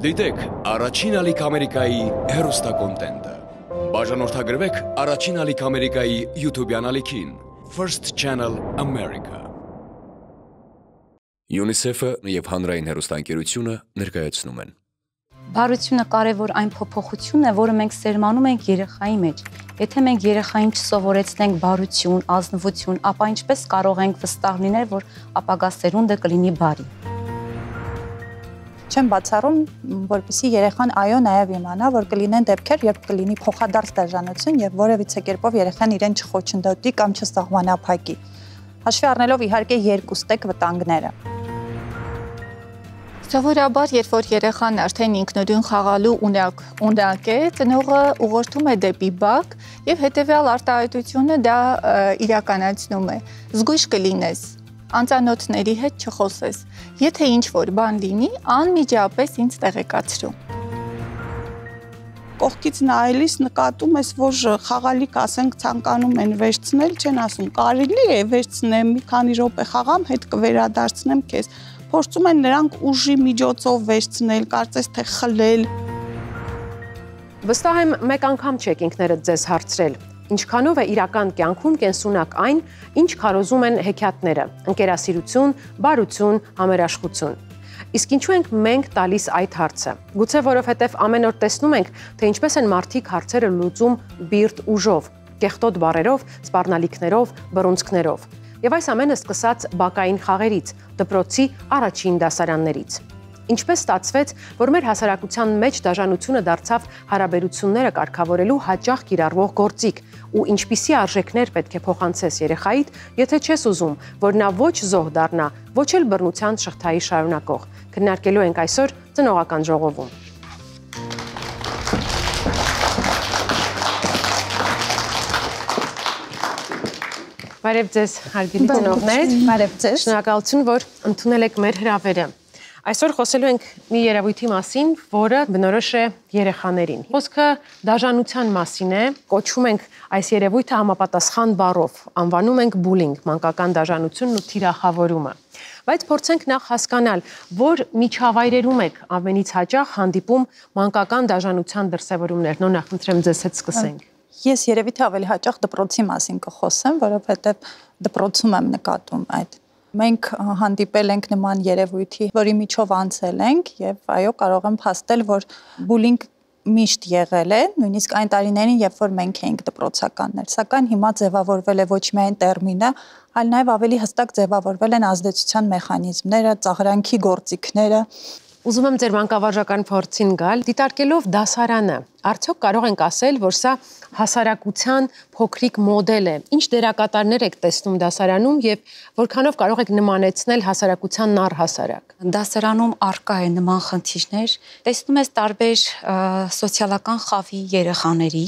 Դիտեք առաջին ալիք Ամերիկայի հեռուստակոնտենտը։ Բաժանորդագրվեք առաջին ալիք Ամերիկայի YouTube-յան ալիքին First Channel America։ UNICEF-ը և հանրային հեռուստաընկերությունը ներկայացնում են։ Բարությունը կարևոր այն փոփոխությունն է, որը մենք սերմանում ենք երեխայի մեջ։ Եթե մենք երեխային չսովորեցնենք բարություն, ազնվություն, ապա ինչպես կարող ենք վստահ լինել, որ ապագա սերունդը կլինի բարի։ Չեմ բացառում, որպեսզի երեխան այո նաև իմանա, որ կլինեն դեպքեր, երբ կլինի փոխադարձ դաժանություն եւ որևիցե կերպով երեխան իրեն չխոչընդոտի կամ չսահմանափակի։ Հաշվի առնելով իհարկե երկուստեք վտանգները։ Սովորաբար, երբ որ երեխան արդեն ինքնուրույն խաղալու ունակ է, ծնողը ուղղորդում է դեպի բակ եւ հետեւյալ արտահայտությունը դա իրականացնում է։ Զգույշ կլինես, անծանոթների հետ չխոսես։ Եթե ինչ-որ բան լինի, անմիջապես ինձ տեղեկացրու։ Կողքից նայելիս նկատում ես, որ խաղալիք, ասենք, ցանկանում են վերցնել, չեն ասում, կարելի է վերցնեմ, մի քանի րոպե խաղամ, հետ կվերադարձնեմ քեզ։ Փորձում են նրանք ուժի միջոցով վերցնել, կարծես թե խլել։ Վստահ եմ, մեկ անգամ չեք ինքներդ ձեզ հարցրել, ինչքանով է իրական կյանքում կենսունակ այն, ինչ քարոզում են հեքիաթները՝ ընկերասիրություն, բարություն, համերաշխություն։ Իսկ ինչու ենք մենք տալիս այդ հարցը։ Գուցե որովհետև ամեն օր տեսնում ենք, թե ինչպես են մարդիկ հարցերը լուծում բիրտ ուժով, կեղտոտ բառերով, սպառնալիքներով, բռունցքներով։ Եվ այս ամենը սկսած բակային խաղերից, դպրոցի առաջին դասարաններից։ Ինչպես ստացվեց, որ մեր հասարակության մեջ դաժանությունը դարձավ հարաբերությունները կարգավորելու հաճախ կիրառվող գործիք, ու ինչպիսի արժեքներ պետք է փոխանցես երեխայիդ, եթե չես ուզում, որ նա ոչ զոհ դառնա, ոչ էլ բռնության շղթայի շարունակող։ Քննարկելու ենք այսօր ծնողական ժողովում։ Բարև ձեզ, հարգելի ծնողներ։ Բարև ձեզ։ Շնորհակալություն, որ ընդունել եք մեր հրավերը։ Այսօր խոսելու ենք մի երևույթի մասին, որը բնորոշ է երեխաներին։ Խոսքը դաժանության մասին է, կոչում ենք այս երևույթը համապատասխան բառով, անվանում ենք բուլինգ, մանկական դաժանությունն ու թիրախավորումը։ Բայց փորձենք նախ հասկանալ, որ միջավայրերում եք ամենից հաճախ հանդիպում մանկական դաժանության դրսևորումներ։ Նոր նախընտրեմ ձեզ հետ սկսենք։ Ես երևի թե ավելի հաճախ դպրոցի մասին կխոսեմ, որովհետև դպրոցում եմ նկատում այդ։ Մենք հանդիպել ենք նման երևույթի, որի միջով անցել ենք եւ այո, կարող եմ փաստել, որ բուլինգ միշտ եղել է, նույնիսկ այն տարիներին, երբ որ մենք էինք դպրոցականներ, սակայն հիմա ձևավորվել է ոչ միայն տերմինը, այլ նաեւ ավելի հստակ ձևավորվել են ազդեցության մեխանիզմները, ծաղրանքի գործիքները։ Ուզում եմ ձեր մանկավարժական փորձին գալ, դիտարկելով դասարանը, արդյոք կարող ենք ասել, որ սա հասարակության փոքրիկ մոդել է։ Ինչ դերակատարներ եք տեսնում դասարանում եւ որքանով կարող եք նմանեցնել հասարակությանն առհասարակ։ Դասարանում առկա է նման խնդիրներ, տեսնում ես տարբեր սոցիալական խավի երեխաների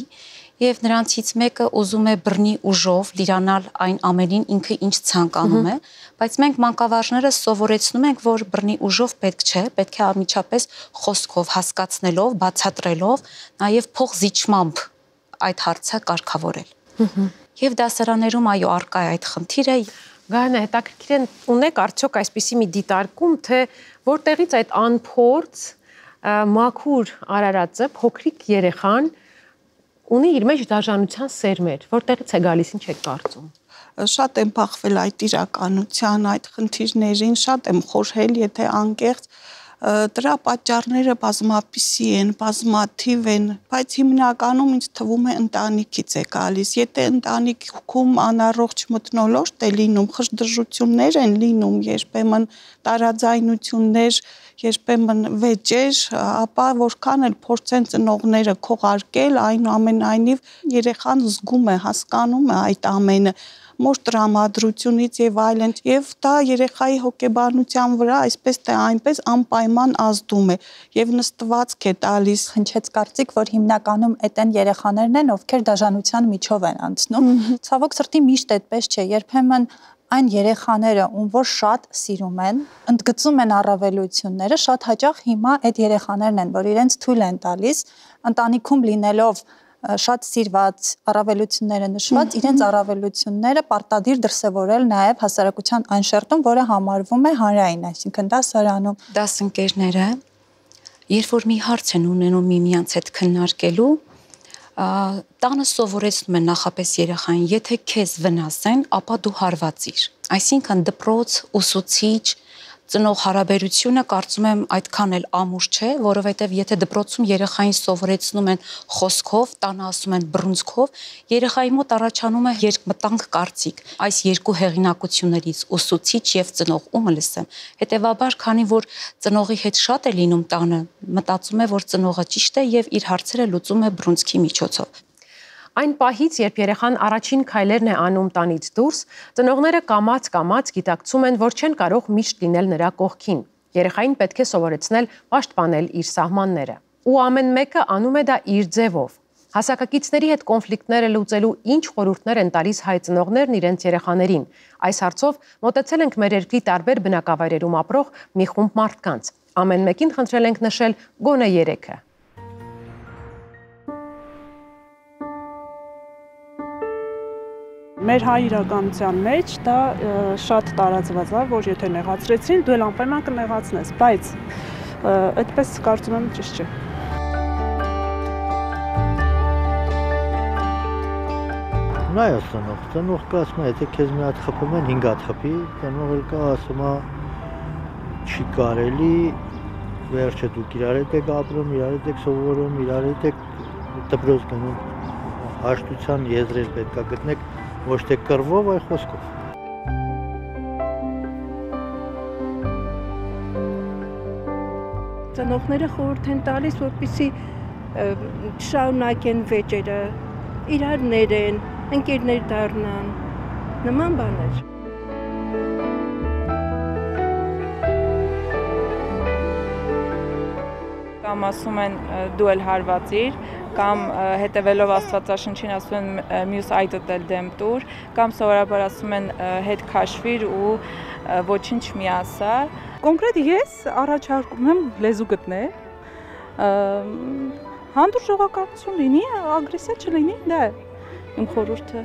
եւ նրանցից մեկը ուզում է բռնի ուժով դիրանալ այն ամենին ինքը ինչ ցանկանում է, բայց մենք մանկավարժները սովորեցնում ենք, որ բռնի ուժով պետք չէ, պետք է անմիջապես խոսքով, հասկացնելով, բացատրելով, նաեւ փոխզիջմամբ այդ հարցը կարգավորել։ Եվ դասարաններում այո առկա է այդ խնդիրը։ Գարնա, հետաքրքիր է ունեք արդյոք այսպիսի մի դիտարկում, թե որտեղից այդ անփորձ մաքուր արարածը փոքրիկ երեխան ունի իր մեջ դաժանության սերմեր, որտեղից է գալիս, ինչ եք կարծում։ Շատ եմ բախվել այդ իրականության, այդ խնդիրներին, շատ եմ խորհել, եթե անկեղծ, դրա պատճառները բազմապիսի են, բազմաթիվ են, բայց հիմնականում ինձ թվում է ընտանիքից է գալիս։ Եթե ընտանիքում անառողջ մթնոլորտ է լինում, խժդժություններ են լինում, երբեմն տարաձայնություններ, երբեմն վեճեր, ապա որքան էլ փորձեն ծնողները քողարկել, այնուամենայնիվ երեխան զգում է, հասկանում է այդ ամենը մոր տրամադրությունից եւ այլն, եւ դա երեխայի հոգեբանության վրա այսպես թե այնպես անպայման ազդում է եւ նստվածք է տալիս։ Հնչեց կարծիք, որ հիմնականում այդեն երեխաներն են, ովքեր դաժանության միջով են անցնում։ Ցավոք սրտի միշտ այդպես չէ, երբեմն այն երեխաները, ում որ շատ սիրում են, ընդգծում են առավելությունները, շատ հաճախ հիմա այդ երեխաներն են, որ իրենց թույլ են տալիս, ընտանիքում լինելով շատ սիրված առավելությունները նշված, իրենց առավելությունները պարտադիր դրսևորել նաև հասարակության այն շերտում, որը համարվում է հանրային, այսինքն դասարանում։ Դասընկերները երբ որ մի հարց են ունենում միմյանց հետ քննարկելու, տանը սովորեցնում են նախապես երեխային, եթե քեզ վնասեն, ապա դու հարվածիր։ Այսինքն դպրոց, ուսուցիչ, ծնող հարաբերությունը կարծում եմ այդքան էլ ամուր չէ, որովհետև եթե դպրոցում երեխային սովորեցնում են խոսքով, տանը ասում են բռունցքով, երեխայի մոտ առաջանում է երկմտանք կարծիք։ Այս երկու հեղինակություններից ուսուցիչ եւ ծնող ումը լսեմ։ Հետևաբար, քանի որ ծնողի հետ շատ է լինում տանը, մտածում է, որ ծնողը ճիշտ է եւ իր հարցերը լուծում է բռունցքի միջոցով։ Այն պահից, երբ երեխան առաջին քայլերն է անում տանից դուրս, ծնողները կամաց գիտակցում են, որ չեն կարող միշտ լինել նրա կողքին։ Երեխային պետք է սովորեցնել պաշտպանել իր սահմանները։ Ու ամեն մեկը անում է դա իր ձևով։ Հասակակիցների հետ կոնֆլիկտները լուծելու ինչ խորհուրդներ են տալիս հայ ծնողներն իրենց երեխաներին։ Այս հարցով մոտեցել ենք մեր երկրի տարբեր բնակավայրերում ապրող մի խումբ մարդկանց։ Ամեն մեկին խնդրել ենք նշել գոնե 3-ը։ Մեր հայ իրականության մեջ դա շատ տարածված է, որ եթե նեղացրեցին, դու էլ անպայման կնեղացնես, բայց այդպես կարծում եմ ճիշտ չէ։ Նայ ծնող կա ասում է, եթե քեզ մի հատ խփում են, 5 հատ խփի, ծնող էլ կա ասում է, չի կարելի, վերջը դուք իրար հետ եք ապրում, իրար հետ եք սովորում, իրար հետ եք դպրոց գնում, հաշտության եզրեր պետք է գտնեք, ոչ թե կռվով, այլ խոսքով։ Ծնողները խորհուրդ են տալիս, որպեսզի շարունակեն վեճերը, իրար ներեն, ընկերներ դառնան, նման բաներ։ Կամ ասում են դու էլ հարվածիր, կամ հետևելով Աստվածաշնչին ասում են մյուս այտդ էլ դեմ տուր, կամ սովորաբար ասում են հետ քաշվիր ու ոչինչ մի ասա։ Կոնկրետ ես առաջարկում եմ լեզու գտնել, հանդուրժ ժողովրդություն լինի, ագրեսիա չլինի, դա է իմ խորհուրդը։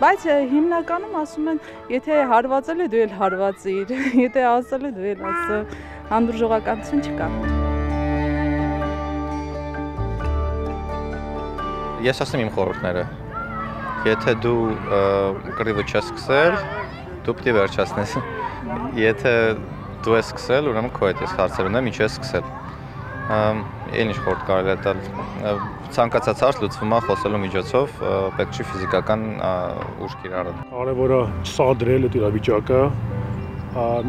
Բայց հիմնականում ասում են, եթե հարվածել է դու էլ հարվածիր, եթե ասել է դու էլ ասա, հանդուրժ ժողովրդություն չկա։ Ես ասեմ իմ խորհուրդները, եթե դու կռիվը չես սկսել, դու պիտի վերջացնես, եթե դու ես սկսել, ուրեմն քո հետ ես հարցեր ունեմ, ինչ ես սկսել, էլ ինչ խորհուրդ կարելի է տալ, ցանկացած հարց լուծվում է խոսելու միջոցով, պետք չի ֆիզիկական ուժ կիրառել։ Կարևորը չսադրել այդ իրավիճակը,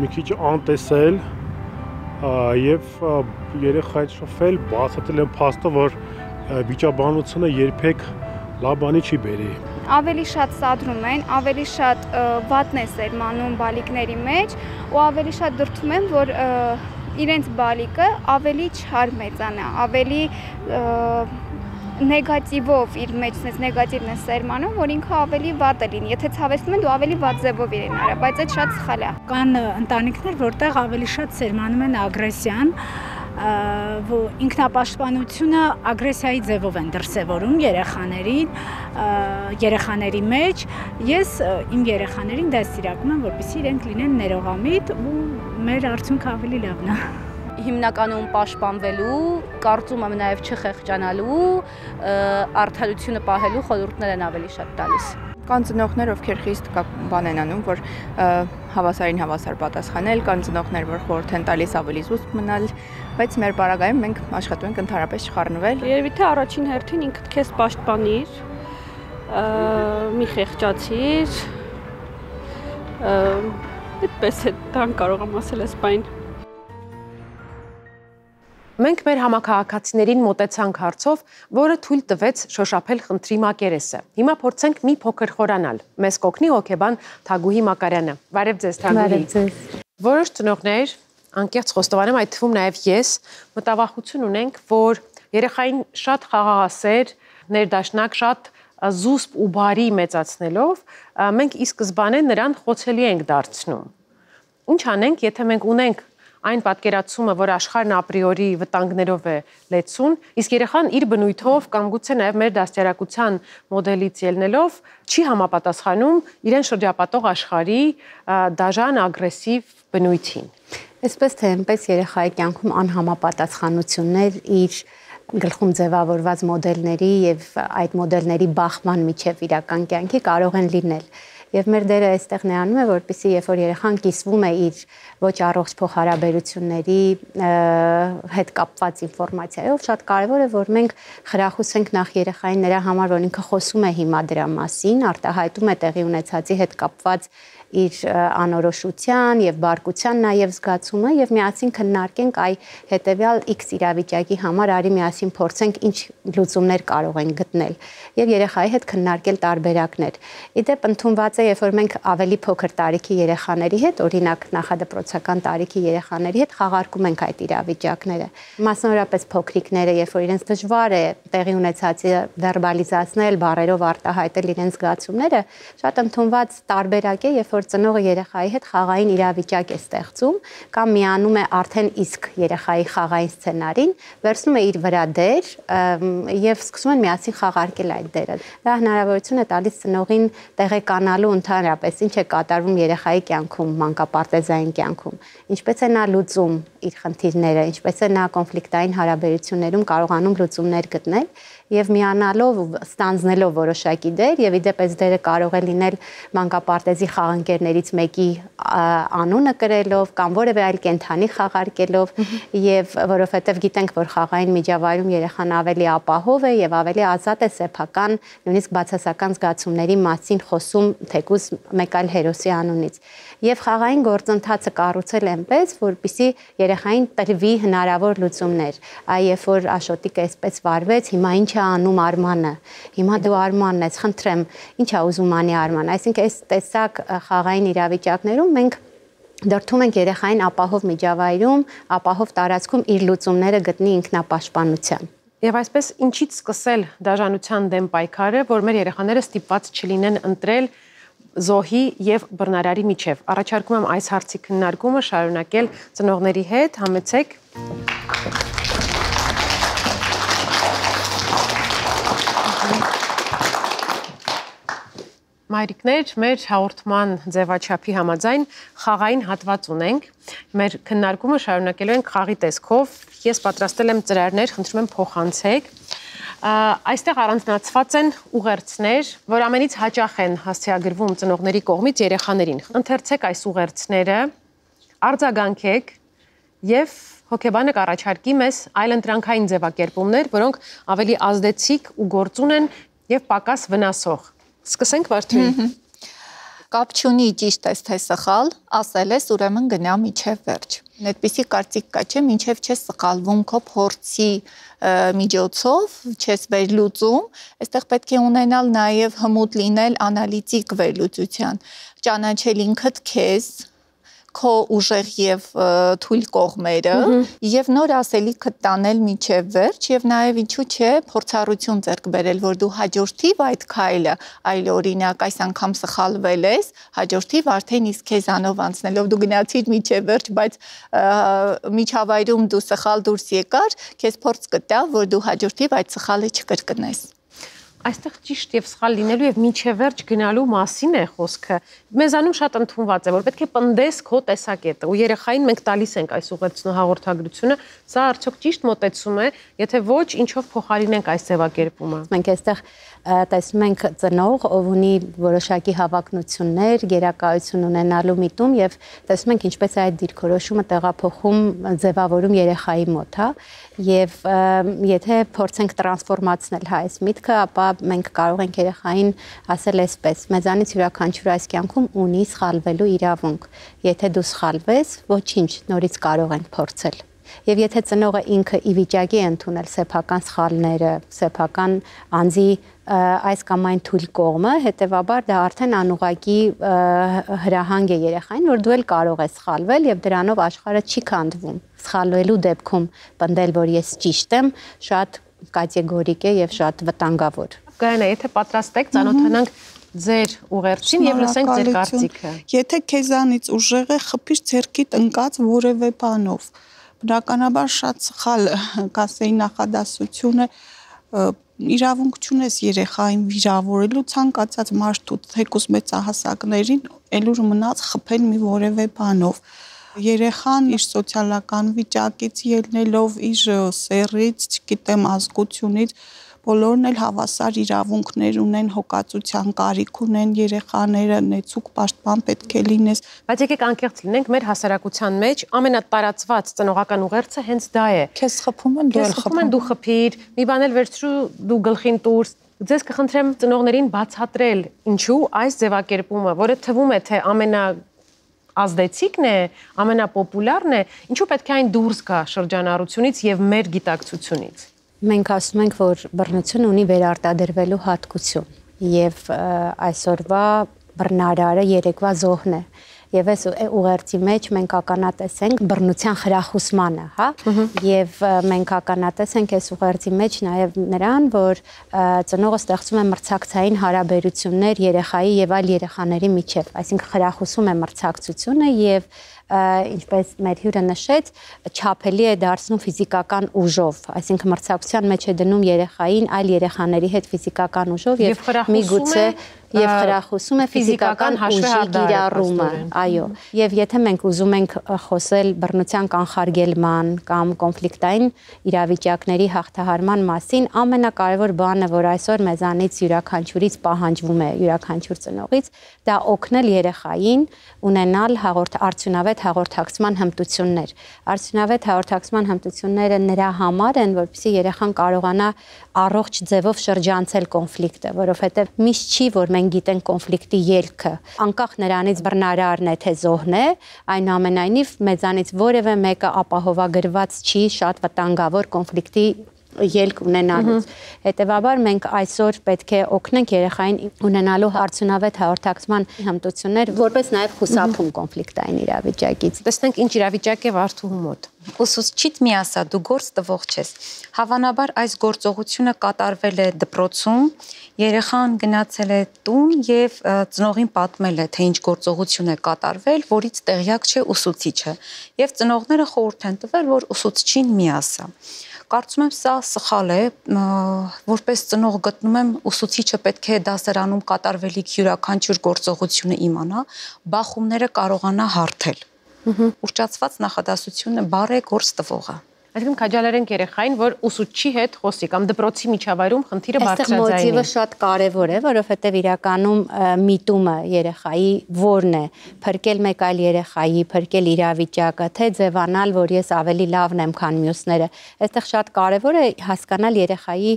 մի քիչ անտեսել եւ երեխայից շփվել, բացատրել են փաստը, որ վիճաբանությունը երբեք լավ բանի չի բերի։ Ավելի շատ սադրում են, ավելի շատ վատն է սերմանում բալիկների մեջ ու ավելի շատ դրդում են, որ իրենց բալիկը ավելի չար մեծանա, ավելի նեգատիվով իր մեջ նեգատիվն է սերմանում, որ ինքը ավելի վատ է լինի։ Եթե ցավեցնում են, դու ավելի վատ ձևով իրեն արա, բայց այդ շատ սխալ է։ Կան ընտանիքներ, որտեղ ավելի շատ սերմանում են ագրեսիան, ինքնապաշտպանությունը ագրեսիայի ձևով են դրսևորում երեխաների մեջ։ Ես իմ երեխաներին դաստիարակում եմ, որպեսզի իրենք լինեն ներողամիտ ու մեր արդյունքը ավելի լավն է։ Հիմնականում պաշտպանվելու, կարծում եմ նաև չխեղճանալու, արդարությունը պահելու խորհուրդներ են ավելի շատ տալիս։ Կան ծնողներ, ովքեր խիստ բան են անում, որ հավասարին հավասար պատասխանել, կան ծնողներ, որ խորհուրդ են տալիս ավելի զուսպ մնալ, բայց մեր պարագայում մենք աշխատում ենք ընդհանրապես չխառնվել։ Երևի թե առաջին հերթին ինքդ քեզ պաշտպանիր, մի խեղճացիր, այդպես է դրան կարող եմ ասել այս բան։ Մենք մեր համաքաղաքացիներին մոտեցանք հարցով, որը թույլ տվեց շոշափել խնդրի մակերեսը։ Հիմա փորձենք մի փոքր խորանալ։ Մեզ կօգնի հոգեբան Թագուհի Մակարյանը։ Բարև ձեզ, Թագուհի։ Որոշ ծնողներ, անկեղծ խոստովանեմ, այդ թվում նաև ես, մտավախություն ունենք, որ երեխային շատ խաղաղասեր, ներդաշնակ, շատ զուսպ ու բարի մեծացնելով, մենք ի սկզբանե նրան խոցելի ենք դարձնում։ Ինչ անենք, եթե մենք ունենք այն պատկերացումը, որ աշխարհն ապրիորի վտանգներով է լեցուն, իսկ երեխան իր բնույթով կամ գուցե նաև մեր դաստիարակության մոդելից ելնելով չի համապատասխանում իրեն շրջապատող աշխարհի դաժան ագրեսիվ բնույթին։ Այսպես թե այնպես երեխայի կյանքում անհամապատասխանություններ իր գլխում ձևավորված մոդելների եւ այդ մոդելների բախման միջև իրական կյանքի կարող են լինել։ Եվ մեր դերը այստեղ նրանում է, որպեսզի երբ որ երեխան կիսվում է իր ոչ առողջ փոխհարաբերությունների հետ կապված ինֆորմացիայով, շատ կարևոր է, որ մենք խրախուսենք նախ երեխային նրա համար, որ ինքը խոսում է հիմա դրա մասին, արտահայտում է տեղի ունեցածի հետ կապված իր անորոշության եւ բարկության նաեւ զգացումը եւ միասին քննարկենք այ հետեւյալ X իրավիճակի համար արի միասին փորձենք ինչ լուծումներ կարող ենք գտնել եւ երեխայի հետ քննարկել տարբերակներ։ Իդեպ ընդունված է, երբ որ մենք ավելի փոքր տարիքի երեխաների հետ, օրինակ նախադպրոցական տարիքի երեխաների հետ խաղարկում ենք այդ իրավիճակները։ Մասնավորապես փոքրիկները, երբ որ իրենց դժվար է տեղի ունեցածը վերբալիզացնել, բառերով արտահայտել իրենց զգացումները, շատ ընդունված տարբերակ է, երբ որ ծնողը երեխայի հետ խաղային իրավիճակ է ստեղծում կամ միանում է արդեն իսկ երեխայի խաղային սցենարին, վերցնում է իր վրա դեր եւ սկսում են միասին խաղարկել այդ դերը։ Դա հնարավորություն է տալիս ծնողին տեղեկանալու ընդհանրապես ինչ է կատարվում երեխայի կյանքում, մանկապարտեզային կյանքում, ինչպես է նա լուծում իր խնդիրները, ինչպես է նա կոնֆլիկտային հարաբերություններում կարողանում լուծումներ գտնել եւ միանալով ստանձնելով որոշակի դեր եւ իդեպ այս դերը կարող է լինել մանկապարտեզի խաղընկերներից մեկի անունը կրելով կամ որևէ այլ կենդանի խաղարկելով եւ որովհետեւ գիտենք, որ խաղային միջավայրում երեխան ավելի ապահով է եւ ավելի ազատ է սեփական, նույնիսկ բացասական զգացումների մասին խոսում թեկուզ մեկ այլ հերոսի անունից։ Եվ խաղային գործընթացը կառուցել այնպես, որպեսզի երեխային տրվի հնարավոր լուծումներ։ Այ երբ որ Աշոտիկը այսպես վարվեց, հիմա ինչ է անում Արմանը։ Հիմա դու Արմանն ես, խնդրեմ, ինչ է ուզում անի Արման։ Այսինքն այս տեսակ խաղային իրավիճակներում մենք դրդում ենք երեխային ապահով միջավայրում, ապահով տարածքում իր լուծումները գտնի ինքնապաշտպանության։ Եվ այսպես ինչից սկսել դաժանության դեմ պայքարը, որ մեր երեխաները ստիպված չլինեն ընտրել զոհի եւ բռնարարի միջև։ Առաջարկում եմ այս հարցի քննարկումը շարունակել ծնողների հետ, համեցեք։ Մայրիկներ, մեր հաղորդման ձևաչափի համաձայն խաղային հատված ունենք։ Մեր քննարկումը շարունակելու ենք խաղի տեսքով։ Ես պատրաստել եմ ծրարներ, խնդրում եմ փոխանցեք։ Այստեղ առանձնացված են ուղերձներ, որ ամենից հաճախ են հասցեագրվում ծնողների կողմից երեխաներին։ Ընթերցեք այս ուղերձները, արձագանքեք եւ հոգեբանը կառաջարկի մեզ այլընտրանքային ձևակերպումներ, որոնք ավելի ազդեցիկ ու գործուն են եւ պակաս վնասող։ Սկսենք Վարդուհի։ Կապ չունի ճիշտ ես թե սխալ, ասել ես, ուրեմն գնա միջև վերջ։ Այդպիսի կարծիք կա, չէ, մինչև չես սխալվում քո փորձի միջոցով, չես վերլուծում, այստեղ պետք է ունենալ նաև հմուտ լինել անալիտիկ վերլուծության, ճանաչել ինքդ քեզ, քո ուժեղ եւ թույլ կողմերը եւ նոր ասելիքդ տանել միջև վերջ եւ նաեւ ինչու՞ չէ փորձառություն ձեռք բերել, որ դու հաջորդիվ այդ քայլը, այլ օրինակ այս անգամ սխալվել ես, հաջորդիվ արդեն իսկ քեզանով անցնելով դու գնացիր միջև վերջ, բայց միջավայրում դու սխալ դուրս եկար, քեզ փորձ կտա, որ դու հաջորդիվ այդ սխալը չկրկնես։ Այստեղ ճիշտ եւ սխալ լինելու եւ միջև վերջ գնալու մասին է խոսքը։ Մեզանում շատ ընդունված է, որ պետք է պնդես քո տեսակետը ու երեխային մենք տալիս ենք այս ուղերձնու հաղորդագրությունը, սա արդյոք ճիշտ մոտեցում է, եթե ոչ, ինչով փոխարինենք այս ձևակերպումը։ Մենք այստեղ տեսնում ենք ծնող, ով ունի որոշակի հավակնություններ, գերակայություն ունենալու միտում եւ տեսնում ենք ինչպես այդ դիրքորոշումը տեղափոխում ձևավորում երեխայի մոտ, հա, եւ եթե փորձենք տրանսֆորմացնել այս միտքը, ապա մենք կարող ենք երեխային ասել այսպես. մեզանից յուրաքանչյուր այս կյանքում ունի սխալվելու իրավունք։ Եթե դու սխալվես, ոչինչ, նորից կարող ենք փորձել։ Եվ եթե ծնողը ինքը ի վիճակի է ընդունել սեփական սխալները, սեփական անձի այս կամ այն թույլ կողմը, հետեւաբար դա արդեն անուղղակի հրահանգ է երեխային, որ դու էլ կարող ես սխալվել եւ դրանով աշխարհը չի քանդվում։ Սխալվելու դեպքում պնդել, որ ես ճիշտ եմ, շատ կատեգորիկ է եւ շատ վտանգավոր։ Գայանա, եթե պատրաստ եք, ծանոթանանք ձեր ուղերձին եւ լսենք ձեր կարծիքը։ Եթե քեզանից ուժեղ է, խփիր ձեռքիդ ընկած որևէ բանով։ Բնականաբար շատ սխալ կասեի նախադասությունը իրավունք չունես երեխային վիրավորելու ցանկացած մարդու թեկուզ մեծահասակներին ելուր մնաց խփել մի որևէ բանով։ Երեխան իր սոցիալական վիճակից ելնելով, իր սեռից, չգիտեմ, ազգությունից բոլորն էլ հավասար իրավունքներ ունեն, հոգացության կարիք ունեն երեխաները, նեցուկ պաշտպան պետք է լինես։ Բայց եկեք անկեղծ լինենք, մեր հասարակության մեջ ամենատարածված ծնողական ուղերձը հենց դա է։ Քեզ խփում են, դու խփիր, մի բան էլ վերցրու, դու գլխին տուր։ Ձեզ կխնդրեմ ծնողներին բացատրել, ինչու այս ձևակերպումը, որը թվում է թե ազդեցիկն է, ամենապոպուլարն է, ինչու պետք է այն դուրս գա շրջանառությունից եւ մեր գիտակցությունից։ Մենք ասում ենք, որ բռնությունը ունի վերարտադրվելու հատկություն եւ այսօրվա բռնարարը երեկվա զոհն է։ Եվ այս ուղերձի մեջ մենք ականատես ենք բռնության խրախուսմանը, հա? Եվ մենք ականատես ենք այս ուղերձի մեջ նաև նրան, որ ծնողը ստեղծում է մրցակցային հարաբերություններ երեխայի եւ այլ երեխաների միջև, այսինքն խրախուսում է մրցակցությունը եւ ինչպես մեր հյուրը նշեց, չափելի է դարձնում ֆիզիկական ուժով, այսինքն մրցակցության մեջ է դնում երեխային այլ երեխաների հետ ֆիզիկական ուժով եւ միգուցե եւ խրախուսում է ֆիզիկական ուժի գիրառումը, այո։ Եվ եթե մենք ուզում ենք խոսել բռնության կանխարգելման կամ կոնֆլիկտային իրավիճակների հաղթահարման մասին, ամենակարևոր բանը, որ այսօր մեզանից յուրաքանչյուրից պահանջվում է, յուրաքանչյուր ծնողից, դա օգնել երեխային ունենալ արդյունավետ հաղորդակցման հմտություններ։ Արդյունավետ հաղորդակցման հմտությունները նրա համար են, որպեսզի երեխան կարողանա առողջ ձևով շրջանցել կոնֆլիկտը, որովհետև միշտ չի, որ մենք գիտենք կոնֆլիկտի ելքը, անկախ նրանից բռնարարն է թե զոհն է, այնուամենայնիվ մեզանից որևէ մեկը ապահովագրված չի շատ վտանգավոր կոնֆլիկտի ելք ունենալուց։ Հետևաբար մենք այսօր պետք է օգնենք երեխային ունենալու արդյունավետ հաղորդակցման հմտություններ, որպես նաև խուսափում կոնֆլիկտային իրավիճակից։ Տեսնենք ինչ իրավիճակ է Վարդուհու մոտ։ Ուսուցչիդ մի ասա, դու գործ տվող ես։ Հավանաբար այս գործողությունը կատարվել է դպրոցում, երեխան գնացել է տուն եւ ծնողին պատմել է, թե ինչ գործողություն է կատարվել, որից տեղյակ չէ ուսուցիչը։ Եվ ծնողները խորհուրդ են տվել, որ ուսուցչին մի ասա։ Կարծում եմ սա սխալ է, որպես ծնող գտնում եմ ուսուցիչը պետք է դասարանում կատարվելիք յուրաքանչյուր գործողությունը իմանա, բախումները կարողանա հարթել։ Ուռճացված նախադասությունը բառ է գործ տվողը։ Այսինքն քաջալերենք երեխային, որ ուսուցչի հետ խոսի կամ դպրոցի միջավայրում խնդիրը բարձրաձայնի։ Այստեղ մոտիվը շատ կարևոր է, որովհետև իրականում միտումը երեխայի որն է, փրկել մեկ այլ երեխայի, փրկել իրավիճակը, թե ձևանալ, որ ես ավելի լավն եմ, քան մյուսները։ Այստեղ շատ կարևոր է հասկանալ երեխայի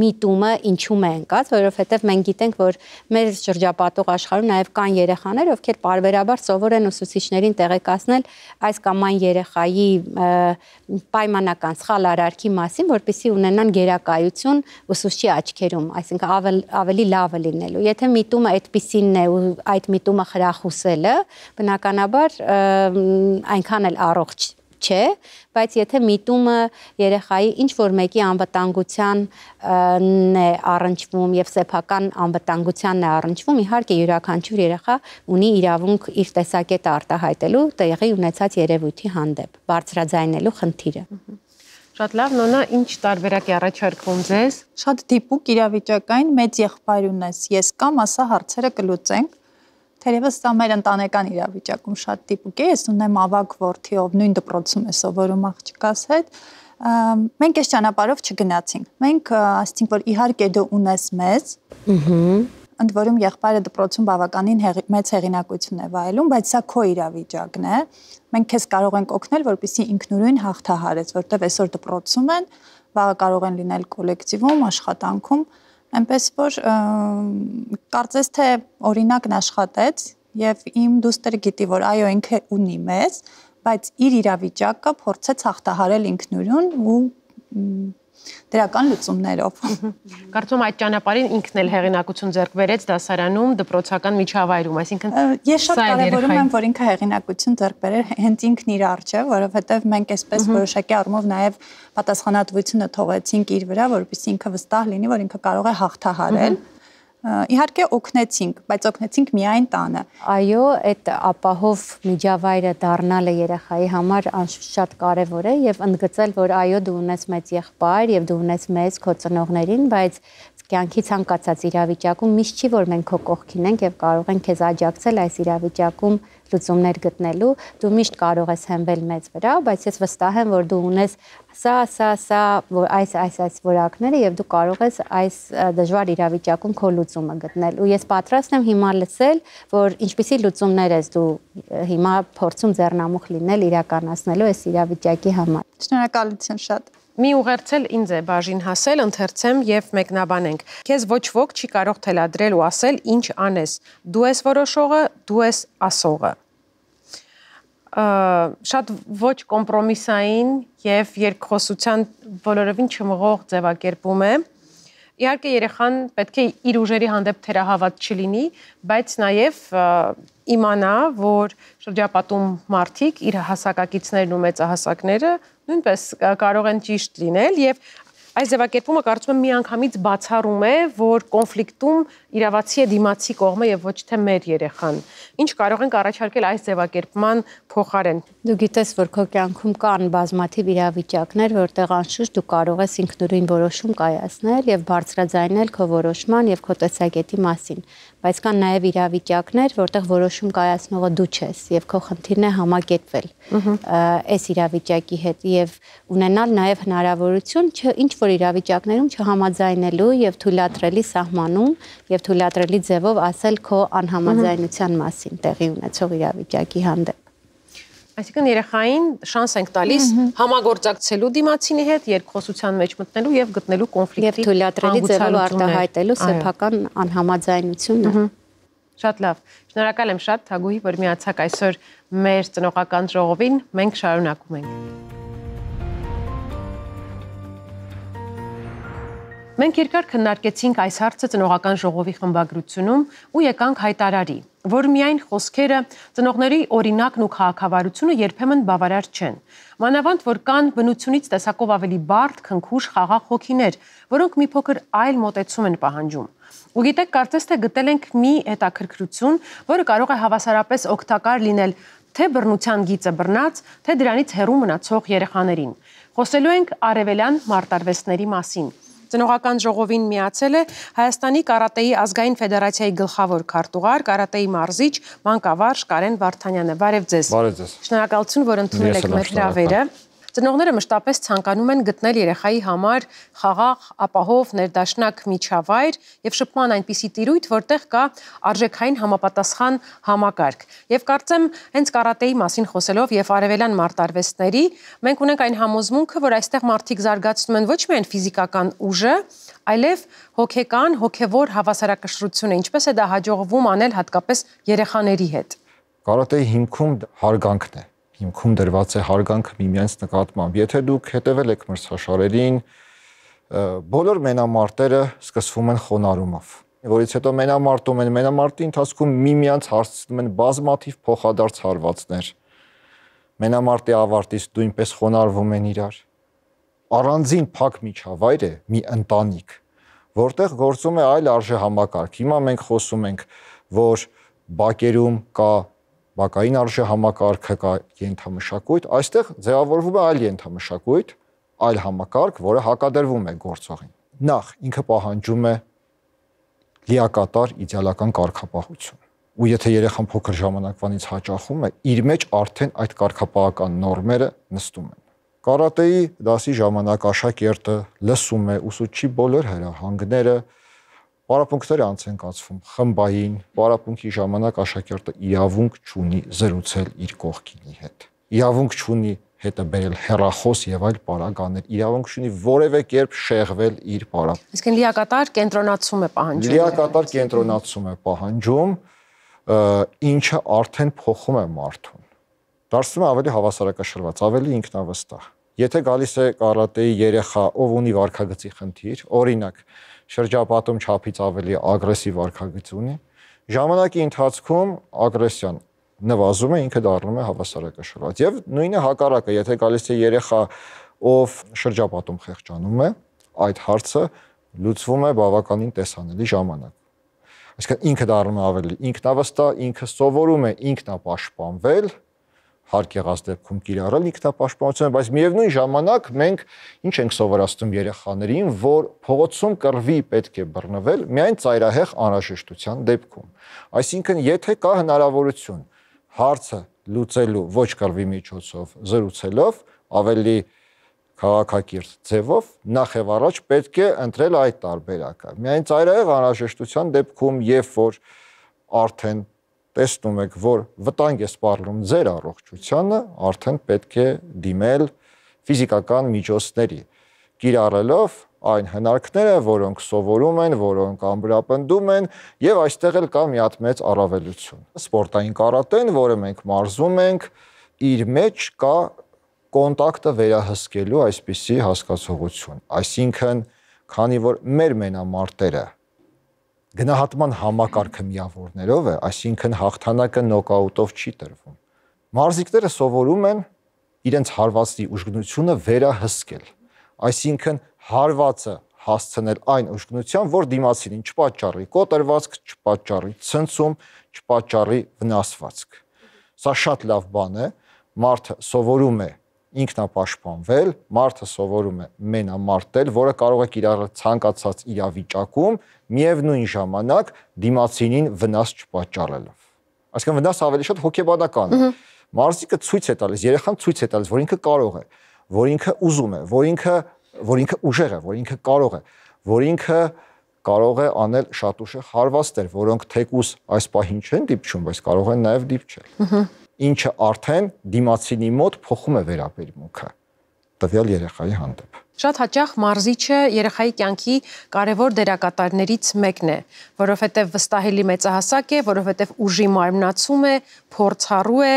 միտումը ինչու՞մ է ընկած, որովհետև մենք գիտենք, որ մեր շրջապատող աշխարհում նաև կան երեխաներ, ովքեր պարբերաբար սովոր են ուսուցիչներին տեղեկացնել այս կամ այն երեխայի պայմանական սխալ արարքի մասին, որպեսզի ունենան գերակայություն ուսուցչի աչքերում, այսինքն ավելի լավը լինելու։ Եթե միտումը այդպիսինն է ու այդ միտումը խրախուսելը, բնականաբար այնքան էլ առողջ չէ, բայց եթե միտումը երեխայի ինչ-որ մեկի անվտանգության է առնչվում եւ սեփական անվտանգությանն է առնչվում, իհարկե յուրաքանչյուր երեխա ունի իրավունք իր տեսակետը արտահայտելու տեղի ունեցած երևույթի հանդեպ, բարձրաձայնելու խնդիրը։ Շատ լավ, Նոնա, ինչ տարբերակ է առաջարկվում ձեզ։ Շատ դիպուկ իրավիճակային մեծ եղբայր ունես, ես կամ ասա հարցերը կլուծենք։ Թերևս սա մեր ընտանեկան իրավիճակում շատ տիպիկ է, ես ունեմ ավագ որդի, ով նույն դպրոցում է սովորում աղջկաս հետ, մենք այս ճանապարհով չգնացինք, մենք ասացինք, որ իհարկե դու ունես մեզ, ընդ որում եղբայրը դպրոցում բավականին մեծ հեղինակություն է վայելում, բայց սա քո իրավիճակն է, մենք քեզ կարող ենք օգնել, որպեսզի ինքնուրույն հաղթահարես, որտեղ այսօր դպրոցում են, վաղը կարող են լինել կոլեկտիվում, աշխատանքում, այնպես որ կարծես թե օրինակն աշխատեց եւ իմ դուստերը գիտի, որ այո ինքը ունի մեզ, բայց իր իրավիճակը փորձեց հաղթահարել ինքնուրույն ու դրական լուծումներով։ Կարծում այդ ճանապարհին ինքն էլ հեղինակություն ձեռք բերեց դասարանում, դպրոցական միջավայրում, այսինքն ես շատ կարևորում եմ, որ ինքը հեղինակություն ձեռք բերեր հենց ինքն իր առջև, որովհետև մենք այսպես որոշակի առումով նաև պատասխանատվությունը թողեցինք իր վրա, որպեսզի ինքը վստահ լինի, որ ինքը կարող է հաղթահարել, Իհարկե օգնեցինք, բայց օգնեցինք միայն տանը։ Այո, այդ ապահով միջավայրը դառնալը երեխայի համար անշուշտ շատ կարևոր է եւ ընդգծել, որ այո, դու ունես մեծ եղբայր եւ դու ունես մեծ քո ծնողներին, բայց կյանքի ցանկացած իրավիճակում միշտ չի, որ մենք քո կողքին ենք եւ կարող ենք քեզ աջակցել այս իրավիճակում լուծումներ գտնելու, դու միշտ կարող ես հենվել մեծ վրա, բայց ես վստահ եմ, որ դու ունես սա, որ այս որակները եւ դու կարող ես այս դժվար իրավիճակում քո լուծումը գտնել։ Ու ես պատրաստ եմ հիմա լսել, որ ինչպիսի լուծումներ ես դու հիմա փորձում ձեռնամուխ լինել իրականացնելու այս իրավիճակի համար։ Շնորհակալություն շատ։ Մի ուղերձել ինձ է բաժին հասել, ընթերցեմ եւ մեկնաբանենք։ Քեզ ոչ ոք չի կարող թելադրել ու ասել ինչ անես։ Դու ես որոշողը, դու ես ասողը։ Շատ ոչ կոմպրոմիսային եւ երկխոսության բոլորովին չմղող ձևակերպում է։ Իհարկե երեխան պետք է իր ուժերի հանդեպ թերահավատ չլինի, բայց նաև իմանա, որ շրջապատում մարդիկ, իր հասակակիցներն ու մեծահասակները նույնպես կարող են ճիշտ լինել եւ այս ձևակերպումը կարծում եմ միանգամից բացառում է, որ կոնֆլիկտում իրավացի է դիմացի կողմը եւ ոչ թե մեր երեխան։ Ինչ կարող ենք առաջարկել այս ձևակերպման փոխարեն։ Դու գիտես, որ քո կյանքում կան բազմաթիվ իրավիճակներ, որտեղ անշուշտ դու կարող ես ինքնուրույն որոշում կայացնել եւ բարձրաձայնել քո որոշման եւ քո տեսակետի մասին, բայց կան նաեւ իրավիճակներ, որտեղ որոշում կայացնողը դու ես եւ քո խնդիրն է համակերպվել այս իրավիճակի հետ եւ ունենալ նաեւ հնարավորություն ինչ որ իրավիճակներում չհամաձայնելու եւ թույլատրելի սահմանում եւ թույլատրելի ձևով ասել քո անհամաձայնության մասին տեղի ունեցող իրավիճակի հանդեպ։ Այսինքն երեխային շանս ենք տալիս համագործակցելու դիմացինի հետ, երկխոսության մեջ մտնելու եւ գտնելու կոնֆլիկտի եւ թույլատրելի ձևով արտահայտելու սեփական անհամաձայնությունը։ Շատ լավ։ Շնորհակալ եմ շատ Թագուհի, որ միացաք այսօր մեր ծնողական ժողովին, մենք շարունակում ենք։ Մենք երկար քննարկեցինք այս հարցը ծնողական ժողովի խմբագրությունում ու եկանք հայտարարի, որ միայն խոսքերը, ծնողների օրինակն ու քաղաքավարությունը երբեմն բավարար չեն։ Մանավանդ, որ կան բնությունից տեսակով ավելի բարդ, քնքուշ խաղաղ հոգիներ, որոնք մի փոքր այլ մոտեցում են պահանջում։ Ու գիտեք, կարծես թե գտել ենք մի հետաքրքրություն, որը կարող է հավասարապես օգտակար լինել թե բռնության գիծը բռնած, թե դրանից հեռու մնացող երեխաներին։ Խոսելու ենք արևելյան մարտարվեստների մասին։ Ծնողական ժողովին միացել է Հայաստանի կարատեի ազգային ֆեդերացիայի գլխավոր քարտուղար, կարատեի մարզիչ, մանկավարժ Կարեն Վարդանյանը։ Բարև ձեզ։ Բարև ձեզ։ Շնորհակալություն, որ ընդունել եք մեր հրավերը։ Ծնողները մշտապես ցանկանում են գտնել երեխայի համար խաղաղ, ապահով, ներդաշնակ միջավայր եւ շփման այնպիսի տիրույթ, որտեղ կա արժեքային համապատասխան համակարգ։ Եվ կարծեմ, հենց կարատեի մասին խոսելով եւ արևելյան մարտարվեստների, մենք ունենք այն համոզմունքը, որ այստեղ մարդիկ զարգացնում են ոչ միայն ֆիզիկական ուժը, այլև հոգեկան, հոգեվոր հավասարակշռությունը, ինչպես է դա հաջողվում անել հատկապես երեխաների հետ։ Կարատեի հիմքում հարգանքն է։ Հիմքում դրված է հարգանքը միմյանց նկատմամբ։ Եթե դուք հետևել եք մրցաշարերին, բոլոր մենամարտերը սկսվում են խոնարհումով, որից հետո մենամարտում են, մենամարտի ընթացքում միմյանց հարցնում են բազմաթիվ փոխադարձ հարվածներ։ Մենամարտի ավարտից նույնպես խոնարհվում են իրար։ Առանձին փակ միջավայր է մի ընտանիք, որտեղ գործում է այլ արժեհամակարգ։ Հիմա մենք խոսում ենք, որ բակերում կա բակային արժեհամակարգը, կա ենթամշակույթ, այստեղ ձևավորվում է այլ ենթամշակույթ, այլ համակարգ, որը հակադրվում է գործողին։ Նախ ինքը պահանջում է լիակատար իդեալական կարգապահություն։ Ու եթե երեխան փոքր ժամանակվանից հաճախում է, իր մեջ արդեն այդ կարգապահական նորմերը նստում են։ Կարատեի դասի ժամանակ աշակերտը լսում է ուսուցչի բոլոր հրահանգները, պարապմունքներ անց են կացվում խմբային, պարապմունքի ժամանակ աշակերտը իրավունք չունի զրուցել իր կողքինի հետ։ Իրավունք չունի հետը բերել հեռախոս եւ այլ պարագաներ, իրավունք չունի որևէ կերպ շեղվել իր պարապմունքը։ Այսինքն լիակատար կենտրոնացում է պահանջում։ Լիակատար կենտրոնացում է պահանջում, ինչը արդեն փոխում է մարդուն։ Դարձնում է ավելի հավասարակշռված, ավելի ինքնավստահ։ Եթե գալիս է կարատեի երեխա, ով ունի վարքագծի խնդիր, օրինակ շրջապատում չափից ավելի ագրեսիվ վարքագիծ ունի, ժամանակի ընթացքում ագրեսիան նվազում է, ինքը դառնում է հավասարակշռված։ Եվ նույնը հակառակը, եթե գալիս է երեխա, ով շրջապատում խեղճանում է, այդ հարցը լուծվում է բավականին տեսանելի ժամանակ։ Այսինքն ինքը դառնում է ավելի ինքնավստահ, ինքը սովորում է ինքնապաշտպանվել, հարկ եղած դեպքում կիրառել ինքնապաշտպանությունը, բայց միևնույն ժամանակ մենք ինչ ենք սովորացնում երեխաներին, որ փողոցում կռվի պետք է բռնվել միայն ծայրահեղ անհրաժեշտության դեպքում։ Այսինքն, եթե կա հնարավորություն հարցը լուծելու ոչ կռվի միջոցով, զրուցելով, ավելի քաղաքակիրթ ձևով, նախ եւ առաջ պետք է ընտրել այդ տարբերակը։ Միայն ծայրահեղ անհրաժեշտության դեպքում, երբ որ արդեն տեսնում եք, որ վտանգ է սպառնում ձեր առողջությանը, արդեն պետք է դիմել ֆիզիկական միջոցների, կիրառելով այն հնարքները, որոնք սովորում են, որոնք ամբրապնդում են, եւ այստեղ էլ կա մի հատ մեծ առավելություն։ Սպորտային կարատեն, որը մենք մարզում ենք, իր մեջ կա կոնտակտը վերահսկելու այսպիսի հասկացողություն։ Այսինքն, քանի որ մեր մենամարտերը գնահատման համակարգը միավորներով է, այսինքն հաղթանակը նոկաուտով չի տրվում։ Մարզիկները սովորում են իրենց հարվածի ուժգնությունը վերահսկել, այսինքն հարվածը հասցնել այն ուժգնության, որ դիմացինին չպատճառի կոտրվածք, չպատճառի ցնցում, չպատճառի վնասվածք։ Սա շատ լավ բան է, մարդը սովորում է ինքնապաշտպանվել, մարդը սովորում է մենամարտել, որը կարող է կիրառել ցանկացած իրավիճակում, միևնույն ժամանակ դիմացինին վնաս չպատճառելով։ Այսինքն վնասը ավելի շատ հոգեբանական է։ Մարզիկը ցույց է տալիս, երեխան ցույց է տալիս, որ ինքը կարող է, որ ինքը ուզում է, որ ինքը ուժեղ է, որ ինքը կարող է, որ ինքը կարող է անել շատ ուժեղ հարվածներ, որոնք թեկուզ այս պահին չեն դիպչում, բայց կարող են նաև դիպչել։ Ինչը արդեն դիմացինի մոտ փոխում է վերաբերմունքը տվյալ երեխայի հանդեպ։ Շատ հաճախ մարզիչը երեխայի կյանքի կարևոր դերակատարներից մեկն է, որովհետև վստահելի մեծահասակ է, որովհետև ուժի մարմնացում է, փորձառու է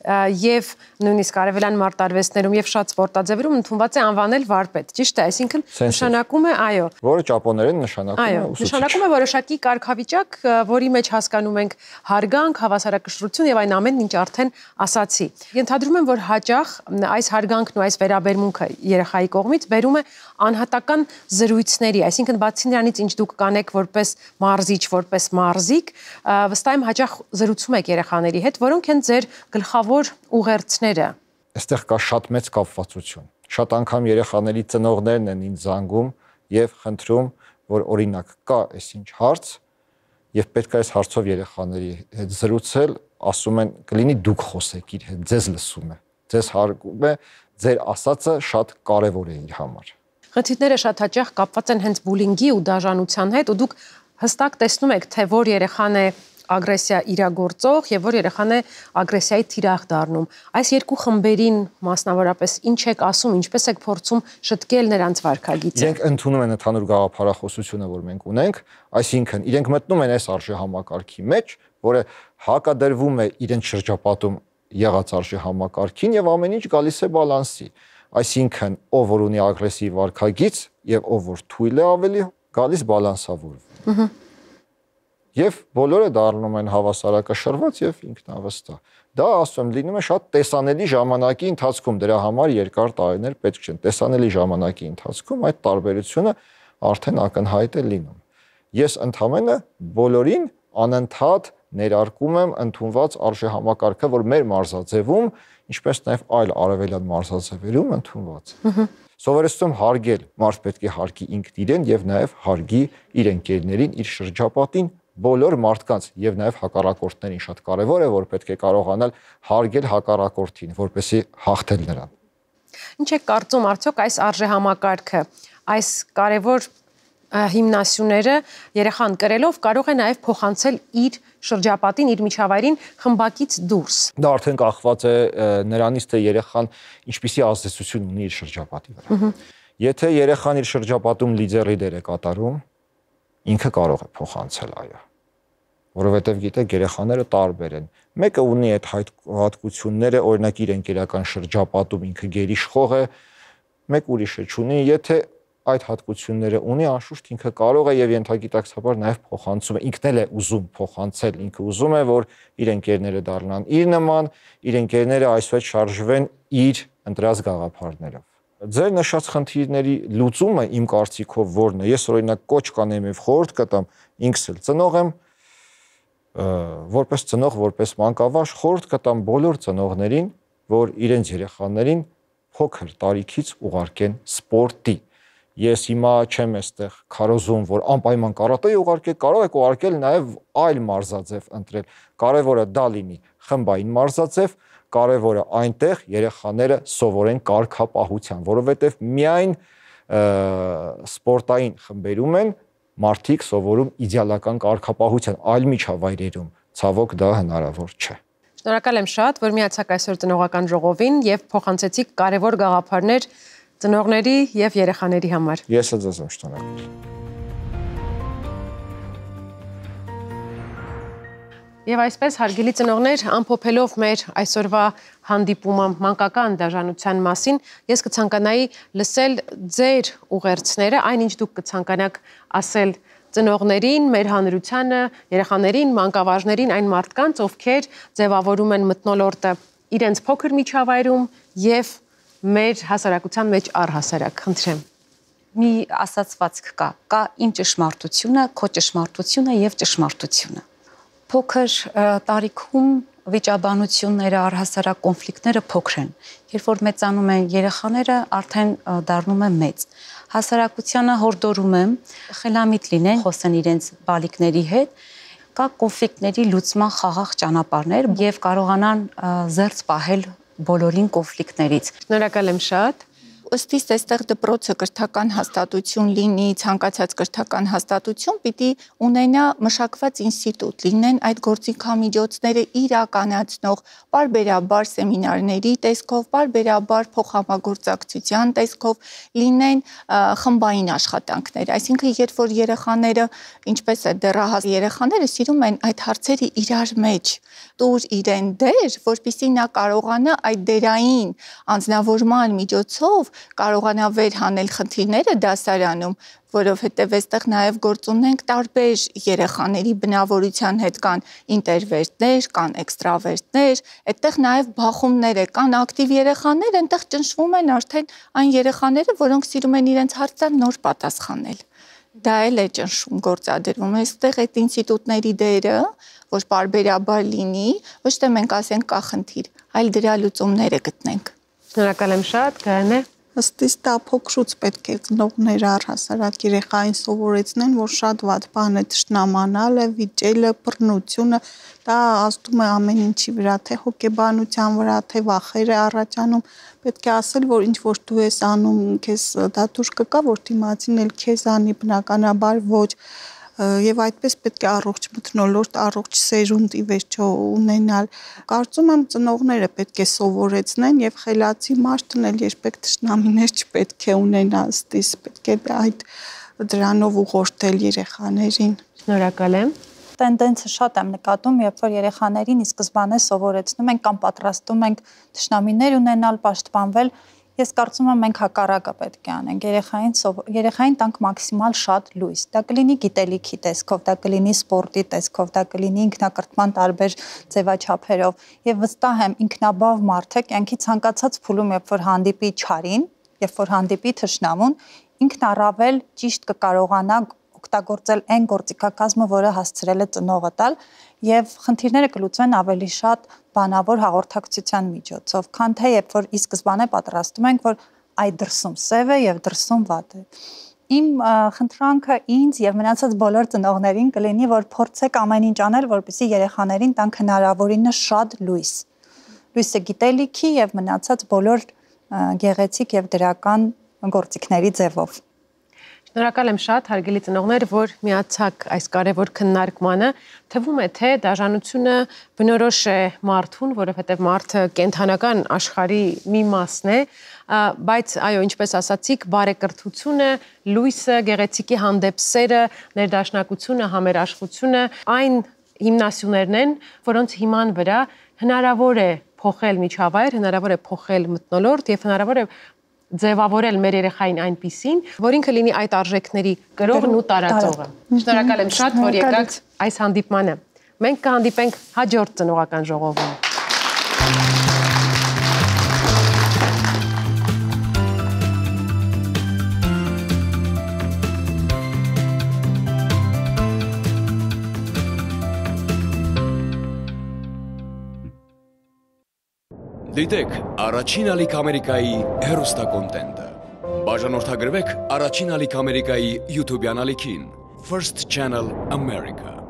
եւ նույնիսկ արևելյան մարտարվեստներում եւ շատ սպորտաձևերում ընդունված է անվանել վարպետ, ճիշտ է, այսինքն նշանակում է, այո, որը ճապոներեն նշանակում է ուսուցիչ։ Նշանակում է որոշակի կարգավիճակ, որի մեջ հասկանում ենք հարգանք, հավասարակշռություն եւ այն ամենն, ինչ արդեն ասացի։ Ենթադրում եմ, որ հաճախ այս հարգանքն ու այս վերաբերմունքը երեխայի կողմից բերում է անհատական զրույցների, այսինքն բացի նրանից, ինչ դուք կանեք որպես մարզիչ, որպես մարզիկ, վստահ եմ հաճախ զրուցում եք երեխաների հետ, որոնք են ձեր գլխավոր ուղերձները։ Այստեղ կա շատ մեծ կապվածություն։ Շատ անգամ երեխաների ծնողներն են ինձ զանգում եւ խնդրում, որ օրինակ կա այսինչ հարց եւ պետք է այս հարցով երեխաների հետ զրուցել, ասում են կլինի դուք խոսեք իր հետ, ձեզ լսում է, ձեզ հարգում է, ձեր ասածը շատ կարեւոր է իր համար։ Խնդիրները շատ հաճախ կապված են հենց բուլինգի ու դաժանության հետ, ու դուք հստակ տեսնում եք, թե որ երեխան է ագրեսիա իրագործող եւ որ երեխան է ագրեսիայի թիրախ դառնում։ Այս երկու խմբերին մասնավորապես ինչ եք ասում, ինչպես եք փորձում շտկել նրանց վարքագիծը։ Իրենք ընդունում են ընդհանուր գաղափարախոսությունը, որ մենք ունենք, այսինքն իրենք մտնում են այս արժե համակարգի մեջ, որը հակադրվում է իրենց շրջապատում եղած արժե համակարգին եւ ամեն ինչ գալիս է բալանսի։ Այսինքն ով որ ունի ագրեսիվ վարքագիծ եւ ով որ թույլ է ավելի գալիս բալանսավորվում։ Եվ բոլորը դառնում են հավասարակշռված եւ ինքնավստահ։ Դա ասում եմ լինում է շատ տեսանելի ժամանակի ընթացքում, դրա համար երկար տարիներ պետք չեն։ Տեսանելի ժամանակի ընթացքում այդ տարբերությունը արդեն ակնհայտ է լինում։ Ես ընդհանրապես բոլորին անընդհատ ներարկում եմ ընդունված արժե համակարգը, որ մեր մարզաձևում, ինչպես նաեւ այլ արևելյան մարզաձևերում ընդունված է։ Սովորեցնում հարգել, մարդ պետք է հարգի ինքն իրեն եւ նաեւ հարգի իր ընկերներին, իր շրջապատին, բոլոր մարդկանց եւ նաեւ հակառակորդներին շատ կարեւոր է, որ պետք է կարողանալ հարգել հակառակորդին, որպեսզի հաղթել նրան։ Ինչ է կարծում արդյոք այս արժե համակարգը, այս կարեւոր հիմնասյուները երեխան կրելով կարող է նաեւ փոխանցել իր շրջապատին, իր միջավայրին խմբակից դուրս։ Դա արդեն կախված է նրանից, թե երեխան ինչպիսի ազդեցություն ունի իր շրջապատի վրա։ Եթե երեխան իր շրջապատում լիդերի դեր է կատարում, ինքը կարող է փոխանցել, այո, որովհետև գիտեք երեխաները տարբեր են։ Մեկը ունի այդ հատկությունները, օրինակ իր ընկերական շրջապատում ինքը գերիշխող է, մեկ ուրիշը չունի, եթե այդ հատկությունները ունի, անշուշտ ինքը կարող է եւ ենթագիտակցաբար նաեւ փոխանցում է, ինքն էլ է ուզում փոխանցել, ինքը ուզում է, որ իր ընկերները դառնան իր նման, իր ընկերները այսպես շարժվեն իր ընտրած գաղափարներով։ Ձեր նշած խնդիրների լուծումը իմ կարծիքով որն է, ես օրինակ կոչ կանեմ եւ խորհուրդ կտամ, ինքս էլ ծնող եմ, որպես ծնող, որպես մանկավարժ խորհուրդ կտամ բոլոր ծնողներին, որ իրենց երեխաներին փոքր տարիքից ուղարկեն սպորտի։ Ես հիմա չեմ այստեղ քարոզում, որ անպայման կարատեի ուղարկեք, կարող եք ուղարկել նաև այլ մարզաձև ընտրել։ Կարևորը դա լինի խմբային մարզաձև, կարևորը այնտեղ երեխաները սովորեն կարգապահության, որովհետև միայն սպորտային խմբերում են մարդիկ սովորում իդեալական կարգապահության, այլ միջավայրերում ցավոք դա հնարավոր չէ։ Շնորհակալ եմ շատ, որ միացաք այսօր ծնողական ժողովին եւ փոխանցեցիք կարևոր գաղափարներ ծնողների եւ երեխաների համար։ Ես ձեզ եմ շնորհակալ։ Եվ այսպես հարգելի ծնողներ, ամփոփելով մեր այսօրվա հանդիպումը մանկական դաշնության մասին, ես կցանկանայի լսել ձեր ուղերձները, այնինչ դուք կցանկանաք ասել ծնողներին, մեր հանրությանը, երեխաներին, մանկավարժներին, այն մարդկանց, ովքեր ձևավորում են մթնոլորտը իրենց փոքր միջավայրում եւ մեր հասարակության մեջ առհասարակ։ Խնդրեմ։ Մի ասացվածք կա իմ ճշմարտությունը, քո ճշմարտությունը եւ ճշմարտությունը։ Փոքր տարիքում վիճաբանությունները, առհասարակ կոնֆլիկտները փոքր են։ Երբ որ մեծանում են երեխաները, արդեն դառնում են մեծ։ Հասարակությանը հորդորում եմ խելամիտ լինեն, խոսեն իրենց բալիկների հետ, կա կոնֆլիկտների լուծման խաղաղ ճանապարհներ եւ կարողանան զերծ պահել բոլորին կոնֆլիկտներից։ Շնորհակալ եմ շատ։ Ըստ իս այստեղ դպրոցը կրթական հաստատություն լինի, ցանկացած կրթական հաստատություն պիտի ունենա մշակված ինստիտուտ, լինեն այդ գործիքամիջոցները իրականացնող պարբերաբար սեմինարների տեսքով, պարբերաբար փոխհամագործակցության տեսքով, լինեն խմբային աշխատանքներ, այսինքն երբ որ երեխաները, ինչպես է դեռահաս երեխաները սիրում են այդ հարցերը իրար մեջ տուր իրեն դեր, որպեսզի նա կարողանա այդ դերային անձնավորման միջոցով կարողանա վեր հանել խնդիրները դասարանում, որովհետև այստեղ նաև գործ ունենք տարբեր երեխաների բնավորության հետ կան ինտերվերտներ, կան էքստրավերտներ, այդտեղ նաև բախումներ է, կան ակտիվ երեխաներ, այնտեղ ճնշվում են արդեն այն երեխաները, որոնք սիրում են իրենց հարցան նոր պատասխանել։ Դա էլ է ճնշում գործադրվում, այստեղ այդ ինստիտուտների դերը, որ պարբերաբար լինի, ոչ թե մենք ասենք կա խնդիր, այլ դրա լուծումները գտնենք։ Շնորհակալ եմ շատ, Գայանե։ Ըստ իս դա փոքրուց պետք է ծնողները առհասարակ երեխային սովորեցնեն, որ շատ վատ բան է թշնամանալը, վիճելը, բռնությունը, դա ազդում է ամեն ինչի վրա, թե հոգեբանության վրա, թե վախեր է առաջանում, պետք է ասել, որ ինչ որ դու ես անում, քեզ դա դուրս կգա, որ դիմացին էլ քեզ անի, բնականաբար ոչ, եւ այդպես պետք է առողջ մթնոլորտ, առողջ սերունդ ի վերջո ունենալ։ Կարծում եմ ծնողները պետք է սովորեցնեն եւ խելացի մարդն էլ երբեք թշնամիներ չպետք է ունենա, ըստիս պետք է այդ դրանով ուղղորդել երեխաներին։ Շնորհակալ եմ։ Տենդենսը շատ եմ նկատում, երբ որ երեխաներին ի սկզբանե սովորեցնում ենք կամ պատրաստում ենք թշնամիներ ունենալ, պաշտպանվել, ես կարծում եմ մենք հակառակը պետք է անենք, երեխային տանք մաքսիմալ շատ լույս, դա կլինի գիտելիքի տեսքով, դա կլինի սպորտի տեսքով, դա կլինի ինքնակրթման տարբեր ձևաչափերով եւ վստահ եմ ինքնաբավ մարդը կյանքի ցանկացած փուլում, երբ որ հանդիպի չարին, երբ որ հանդիպի թշնամուն, ինքն առավել ճիշտ կկարողանա օգտագործել այն գործիքակազմը, որը հասցրել է ծնողը տալ եւ խնդիրները կլուծվեն ավելի շատ բանավոր հաղորդակցության միջոցով, քան թե երբ որ ի սկզբանե պատրաստում ենք, որ այդ դրսում սև է եւ դրսում վատ է։ Իմ խնդրանքը ինձ եւ մնացած բոլոր ծնողներին կլինի, որ փորձեք ամեն ինչ անել, որպեսզի երեխաներին տանք հնարավորինս շատ լույս։ Լույսը գիտելիքի եւ մնացած բոլոր գեղեցիկ եւ դրական գործիքների ձևով։ Շնորհակալ եմ շատ, հարգելի ծնողներ, որ միացաք այս կարևոր քննարկմանը։ Թվում է, թե դաշնությունը բնորոշ է մարդուն, որովհետև մարդը կենթանական աշխարհի մի մասն է, բայց այո, ինչպես ասացիք, բարեկրթությունը, լույսը, գեղեցիկի հանդեպ սերը, ներդաշնակությունը, համերաշխությունը, այն հիմնասյուներն են, որոնց հիման վրա հնարավոր է փոխել միջավայր, հնարավոր է փոխել մթնոլորտ եւ հնարավոր է ձևավորել մեր երեխային այնպիսին, որ ինքը լինի այդ արժեքների կրողն ու տարածողը։ Շնորհակալ եմ շատ, որ եկաք այս հանդիպմանը։ Մենք կհանդիպենք հաջորդ ծնողական ժողովում։ Դիտեք Առաջին ալիք Ամերիկայի հեռուստակոնտենտը։ Բաժանորդագրվեք Առաջին ալիք Ամերիկայի YouTube-յան ալիքին First Channel America։